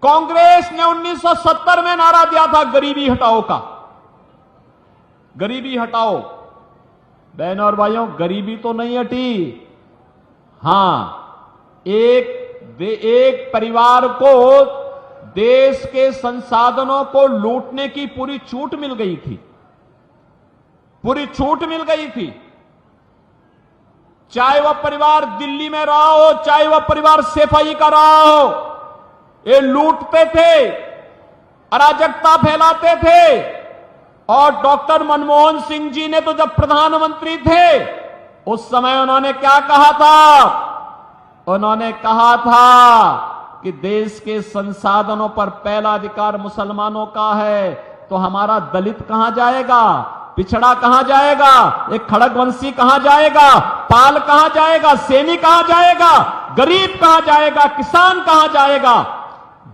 कांग्रेस ने 1970 में नारा दिया था गरीबी हटाओ का। गरीबी हटाओ। बहनों और भाइयों, गरीबी तो नहीं हटी। हां, एक परिवार को देश के संसाधनों को लूटने की पूरी छूट मिल गई थी। पूरी छूट मिल गई थी। चाहे वह परिवार दिल्ली में रहा हो, चाहे वह परिवार सफाई का रहा हो, ये लूटते थे, अराजकता फैलाते थे। और डॉक्टर मनमोहन सिंह जी ने तो जब प्रधानमंत्री थे उस समय उन्होंने क्या कहा था? उन्होंने कहा था कि देश के संसाधनों पर पहला अधिकार मुसलमानों का है, तो हमारा दलित कहां जाएगा, पिछड़ा कहां जाएगा, एक खड़गवंशी कहां जाएगा, पाल कहां जाएगा, सैनिक कहां जाएगा, गरीब कहां जाएगा, किसान कहां जाएगा,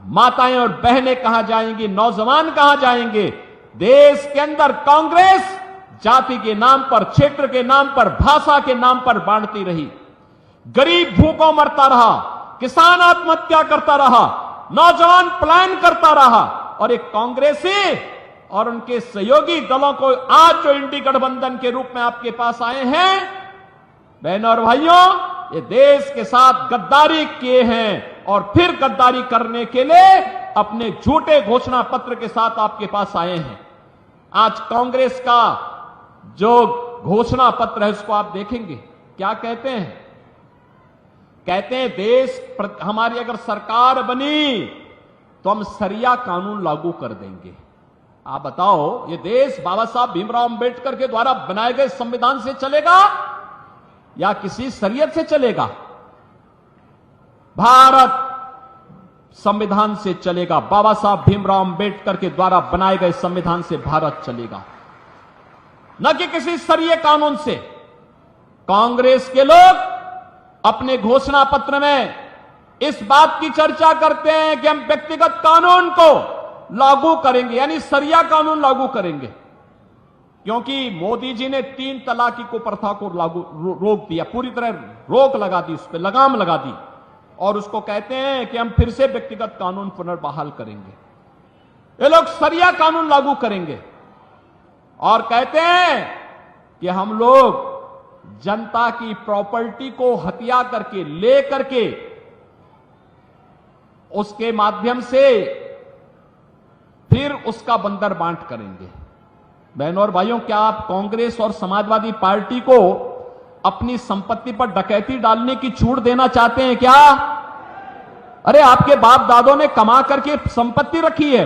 माताएं और बहनें कहां जाएंगी, नौजवान कहां जाएंगे? देश के अंदर कांग्रेस जाति के नाम पर, क्षेत्र के नाम पर, भाषा के नाम पर बांटती रही। गरीब भूखों मरता रहा, किसान आत्महत्या करता रहा, नौजवान पलायन करता रहा। और एक कांग्रेसी और उनके सहयोगी दलों को आज जो इंडी गठबंधन के रूप में आपके पास आए हैं, बहनों और भाइयों, ये देश के साथ गद्दारी किए हैं और फिर गद्दारी करने के लिए अपने झूठे घोषणा पत्र के साथ आपके पास आए हैं। आज कांग्रेस का जो घोषणा पत्र है उसको आप देखेंगे, क्या कहते हैं? कहते हैं देश हमारी अगर सरकार बनी तो हम शरिया कानून लागू कर देंगे। आप बताओ, ये देश बाबा साहब भीमराव अंबेडकर के द्वारा बनाए गए संविधान से चलेगा या किसी शरीयत से चलेगा? भारत संविधान से चलेगा। बाबा साहब भीमराव अंबेडकर के द्वारा बनाए गए संविधान से भारत चलेगा, न कि किसी शरीय कानून से। कांग्रेस के लोग अपने घोषणा पत्र में इस बात की चर्चा करते हैं कि हम व्यक्तिगत कानून को लागू करेंगे, यानी शरिया कानून लागू करेंगे, क्योंकि मोदी जी ने 3 तलाक को प्रथा को रोक दिया, पूरी तरह रोक लगा दी, उस पर लगाम लगा दी। और उसको कहते हैं कि हम फिर से व्यक्तिगत कानून पुनर्बहाल करेंगे। ये लोग शरिया कानून लागू करेंगे और कहते हैं कि हम लोग जनता की प्रॉपर्टी को हत्या करके, ले करके, उसके माध्यम से फिर उसका बंदर बांट करेंगे। बहनों और भाइयों, क्या आप कांग्रेस और समाजवादी पार्टी को अपनी संपत्ति पर डकैती डालने की छूट देना चाहते हैं क्या? अरे आपके बाप दादों ने कमा करके संपत्ति रखी है।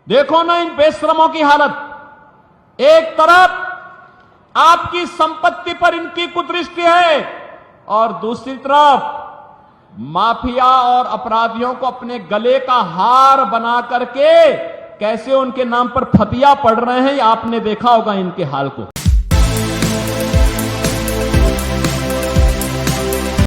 देखो ना इन बेशरमों की हालत। एक तरफ आपकी संपत्ति पर इनकी कुदृष्टि है और दूसरी तरफ माफिया और अपराधियों को अपने गले का हार बना करके कैसे उनके नाम पर फतिया पड़ रहे हैं, आपने देखा होगा इनके हाल को।